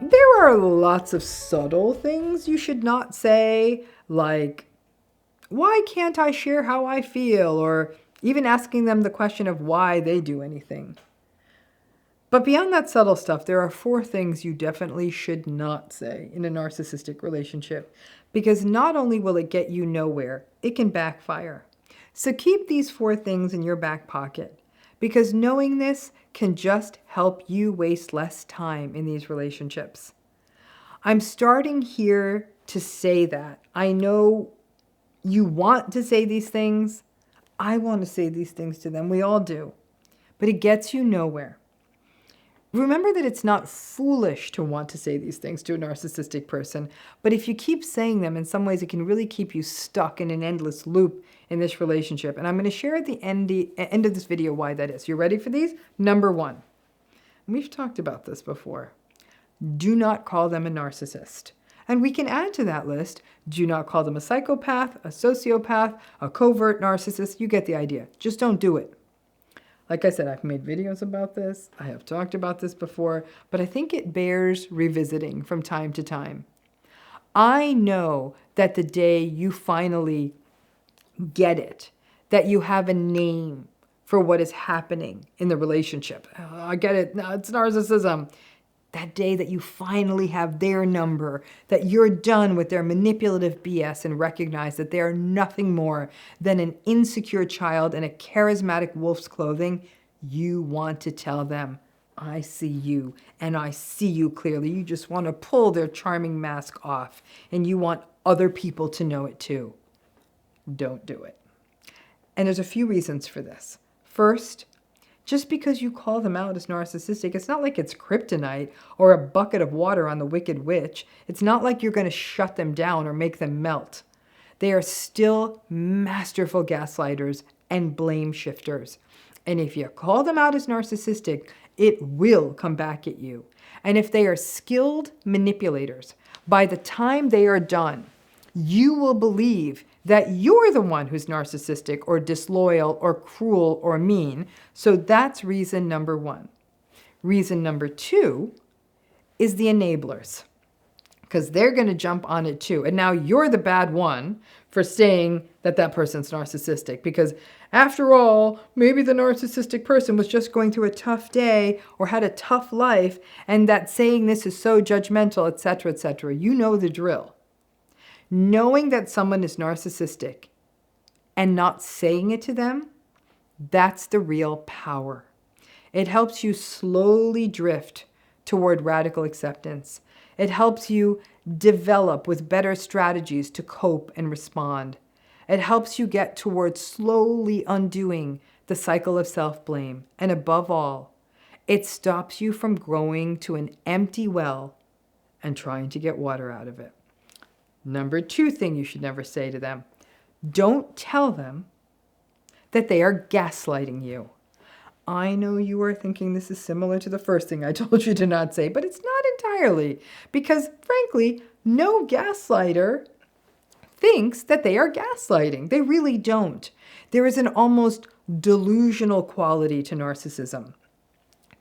There are lots of subtle things you should not say, like, why can't I share how I feel? Or even asking them the question of why they do anything. But beyond that subtle stuff, there are 4 things you definitely should not say in a narcissistic relationship, because not only will it get you nowhere, it can backfire. So keep these 4 things in your back pocket, because knowing this can just help you waste less time in these relationships. I'm starting here to say that. I know you want to say these things. I want to say these things to them. We all do. But it gets you nowhere. Remember that it's not foolish to want to say these things to a narcissistic person, but if you keep saying them, in some ways it can really keep you stuck in an endless loop in this relationship. And I'm going to share at the end of this video why that is. You ready for these? Number 1. We've talked about this before. Do not call them a narcissist. And we can add to that list, do not call them a psychopath, a sociopath, a covert narcissist. You get the idea. Just don't do it. Like I said, I've made videos about this. I have talked about this before, but I think it bears revisiting from time to time. I know that the day you finally get it, that you have a name for what is happening in the relationship. Oh, I get it. No, it's narcissism. That day that you finally have their number, that you're done with their manipulative BS and recognize that they are nothing more than an insecure child in a charismatic wolf's clothing, you want to tell them, I see you and I see you clearly. You just want to pull their charming mask off and you want other people to know it too. Don't do it. And there's a few reasons for this. First, just because you call them out as narcissistic, it's not like it's kryptonite or a bucket of water on the wicked witch. It's not like you're going to shut them down or make them melt. They are still masterful gaslighters and blame shifters. And if you call them out as narcissistic, it will come back at you. And if they are skilled manipulators, by the time they are done, you will believe that you're the one who's narcissistic or disloyal or cruel or mean. So that's reason number 1. Reason number 2 is the enablers, because they're going to jump on it too. And now you're the bad one for saying that that person's narcissistic, because after all, maybe the narcissistic person was just going through a tough day or had a tough life, and that saying this is so judgmental, etc., etc. You know the drill. Knowing that someone is narcissistic and not saying it to them, that's the real power. It helps you slowly drift toward radical acceptance. It helps you develop with better strategies to cope and respond. It helps you get toward slowly undoing the cycle of self-blame. And above all, it stops you from growing to an empty well and trying to get water out of it. Number 2 thing you should never say to them, don't tell them that they are gaslighting you. I know you are thinking this is similar to the first thing I told you to not say, but it's not entirely, because frankly, no gaslighter thinks that they are gaslighting. They really don't. There is an almost delusional quality to narcissism.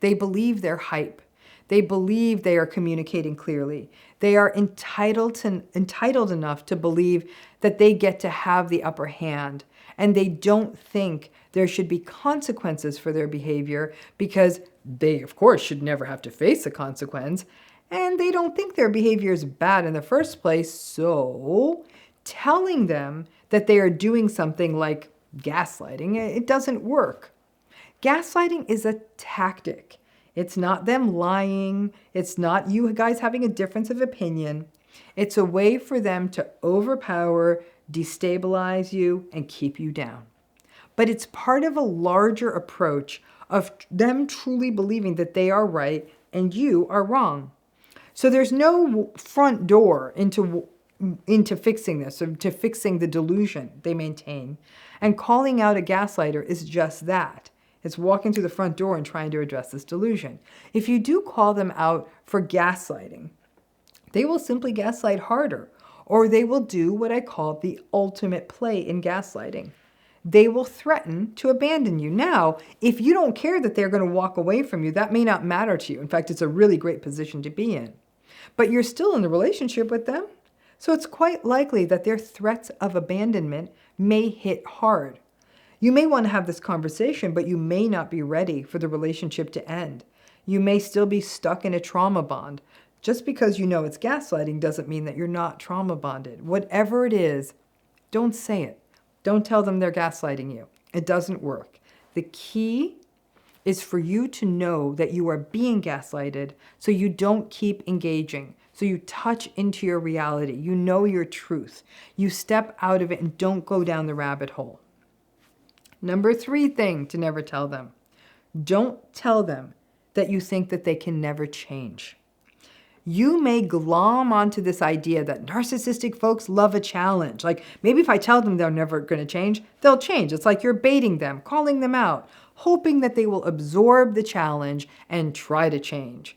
They believe they're hype. They believe they are communicating clearly. They are entitled enough to believe that they get to have the upper hand. And they don't think there should be consequences for their behavior, because they, of course, should never have to face a consequence. And they don't think their behavior is bad in the first place. So telling them that they are doing something like gaslighting, it doesn't work. Gaslighting is a tactic. It's not them lying. It's not you guys having a difference of opinion. It's a way for them to overpower, destabilize you, and keep you down. But it's part of a larger approach of them truly believing that they are right and you are wrong. So there's no front door into fixing this, or to fixing the delusion they maintain. And calling out a gaslighter is just that. It's walking through the front door and trying to address this delusion. If you do call them out for gaslighting, they will simply gaslight harder, or they will do what I call the ultimate play in gaslighting. They will threaten to abandon you. Now, if you don't care that they're going to walk away from you, that may not matter to you. In fact, it's a really great position to be in. but you're still in the relationship with them. So it's quite likely that their threats of abandonment may hit hard. You may want to have this conversation, but you may not be ready for the relationship to end. You may still be stuck in a trauma bond. Just because you know it's gaslighting doesn't mean that you're not trauma bonded. Whatever it is, don't say it. Don't tell them they're gaslighting you. It doesn't work. The key is for you to know that you are being gaslighted so you don't keep engaging. So you touch into your reality. You know your truth. You step out of it and don't go down the rabbit hole. Number 3 thing to never tell them. Don't tell them that you think that they can never change. You may glom onto this idea that narcissistic folks love a challenge. Like, maybe if I tell them they're never going to change, they'll change. It's like you're baiting them, calling them out, hoping that they will absorb the challenge and try to change.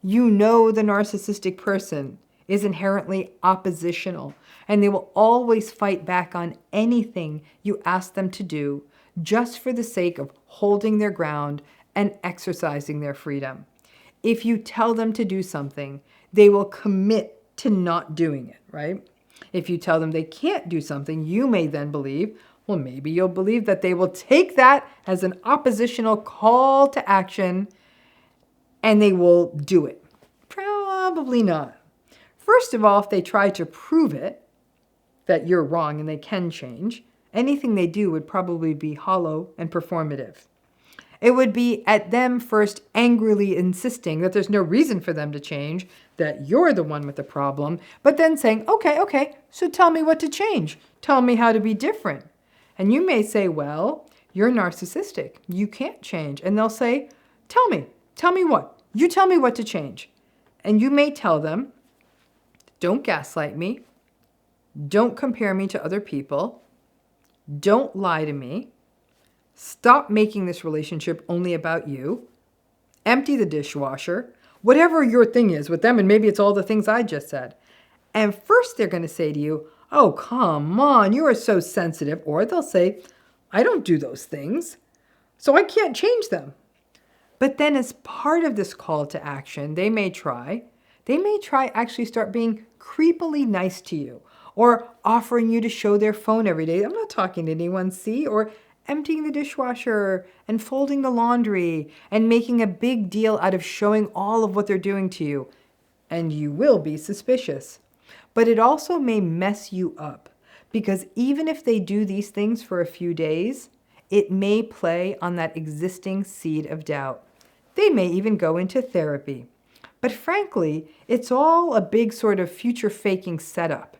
You know the narcissistic person is inherently oppositional, and they will always fight back on anything you ask them to do just for the sake of holding their ground and exercising their freedom. If you tell them to do something, they will commit to not doing it, right? If you tell them they can't do something, you may then believe, well, maybe you'll believe that they will take that as an oppositional call to action and they will do it. Probably not. First of all, if they try to prove it, that you're wrong and they can change, anything they do would probably be hollow and performative. It would be at them first angrily insisting that there's no reason for them to change, that you're the one with the problem, but then saying, okay, so tell me what to change. Tell me how to be different. And you may say, well, you're narcissistic. You can't change. And they'll say, tell me what? You tell me what to change. And you may tell them, don't gaslight me. Don't compare me to other people. Don't lie to me. Stop making this relationship only about you. Empty the dishwasher. Whatever your thing is with them, and maybe it's all the things I just said. And first they're going to say to you, oh, come on, you are so sensitive. Or they'll say, I don't do those things, so I can't change them. But then as part of this call to action, they may try actually start being creepily nice to you, or offering you to show their phone every day. I'm not talking to anyone, see? Or emptying the dishwasher and folding the laundry and making a big deal out of showing all of what they're doing to you. And you will be suspicious. But it also may mess you up, because even if they do these things for a few days, it may play on that existing seed of doubt. They may even go into therapy. But frankly, it's all a big sort of future faking setup.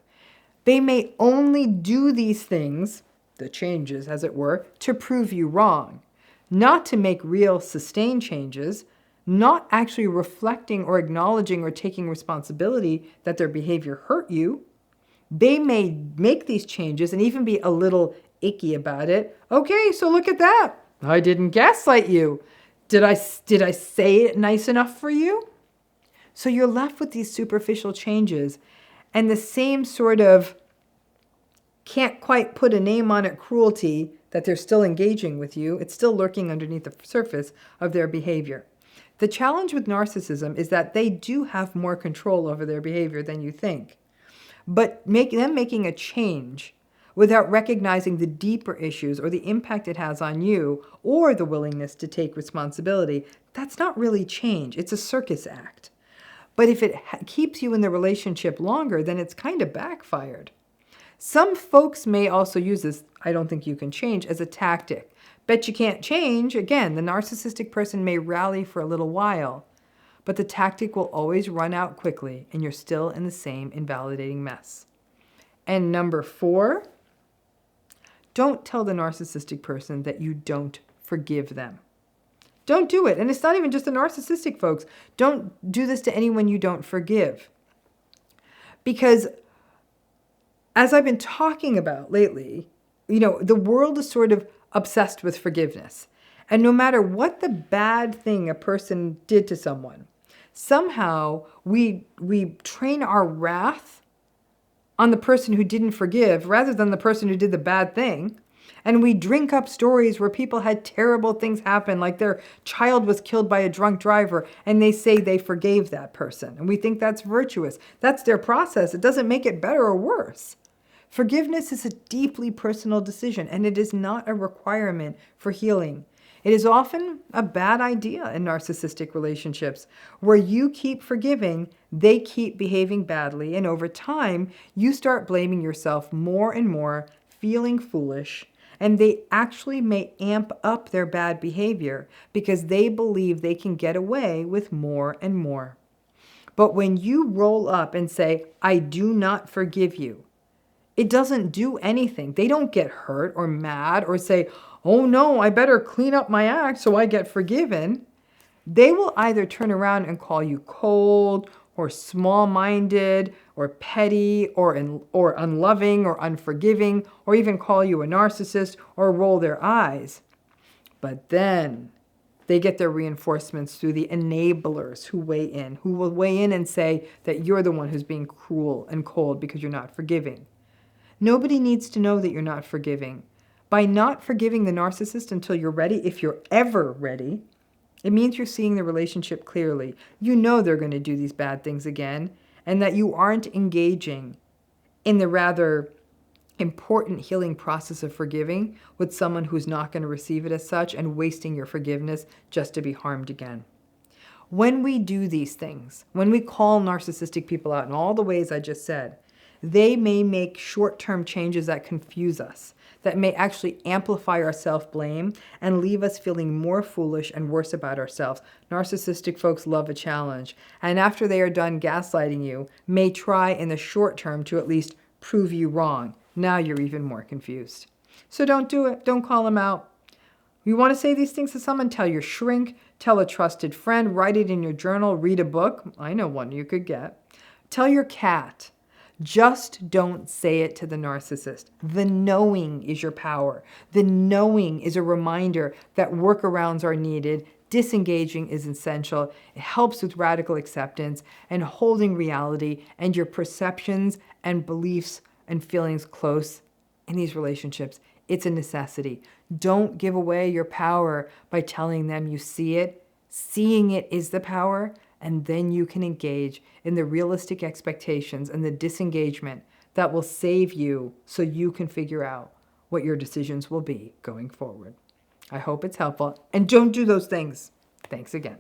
They may only do these things, the changes as it were, to prove you wrong, not to make real sustained changes, not actually reflecting or acknowledging or taking responsibility that their behavior hurt you. They may make these changes and even be a little icky about it. Okay, so look at that. I didn't gaslight you. Did I say it nice enough for you? So you're left with these superficial changes and the same sort of can't quite put a name on it cruelty that they're still engaging with you. It's still lurking underneath the surface of their behavior. The challenge with narcissism is that they do have more control over their behavior than you think. But making a change without recognizing the deeper issues or the impact it has on you or the willingness to take responsibility, that's not really change. It's a circus act. But if it keeps you in the relationship longer, then it's kind of backfired. Some folks may also use this, I don't think you can change, as a tactic. Bet you can't change. Again, the narcissistic person may rally for a little while, but the tactic will always run out quickly and you're still in the same invalidating mess. And number 4, don't tell the narcissistic person that you don't forgive them. Don't do it. And it's not even just the narcissistic folks. Don't do this to anyone you don't forgive. Because as I've been talking about lately, the world is sort of obsessed with forgiveness. And no matter what the bad thing a person did to someone, somehow we train our wrath on the person who didn't forgive rather than the person who did the bad thing. And we drink up stories where people had terrible things happen, like their child was killed by a drunk driver, and they say they forgave that person. And we think that's virtuous. That's their process. It doesn't make it better or worse. Forgiveness is a deeply personal decision, and it is not a requirement for healing. It is often a bad idea in narcissistic relationships. Where you keep forgiving, they keep behaving badly, and over time, you start blaming yourself more and more, feeling foolish, and they actually may amp up their bad behavior because they believe they can get away with more and more. But when you roll up and say, "I do not forgive you," it doesn't do anything. They don't get hurt or mad or say, "Oh no, I better clean up my act so I get forgiven." They will either turn around and call you cold or small-minded or petty or unloving or unforgiving, or even call you a narcissist or roll their eyes. But then they get their reinforcements through the enablers who will weigh in and say that you're the one who's being cruel and cold because you're not forgiving. Nobody needs to know that you're not forgiving. By not forgiving the narcissist until you're ready, if you're ever ready, it means you're seeing the relationship clearly. You know they're going to do these bad things again, and that you aren't engaging in the rather important healing process of forgiving with someone who's not going to receive it as such and wasting your forgiveness just to be harmed again. When we do these things, when we call narcissistic people out in all the ways I just said, they may make short-term changes that confuse us, that may actually amplify our self-blame and leave us feeling more foolish and worse about ourselves. Narcissistic folks love a challenge, and after they are done gaslighting you, may try in the short term to at least prove you wrong. Now you're even more confused. So don't do it. Don't call them out. You want to say these things to someone? Tell your shrink, tell a trusted friend, write it in your journal, read a book. I know one you could get. Tell your cat. Just don't say it to the narcissist. The knowing is your power. The knowing is a reminder that workarounds are needed. Disengaging is essential. It helps with radical acceptance and holding reality and your perceptions and beliefs and feelings close in these relationships. It's a necessity. Don't give away your power by telling them you see it. Seeing it is the power. And then you can engage in the realistic expectations and the disengagement that will save you so you can figure out what your decisions will be going forward. I hope it's helpful. And don't do those things. Thanks again.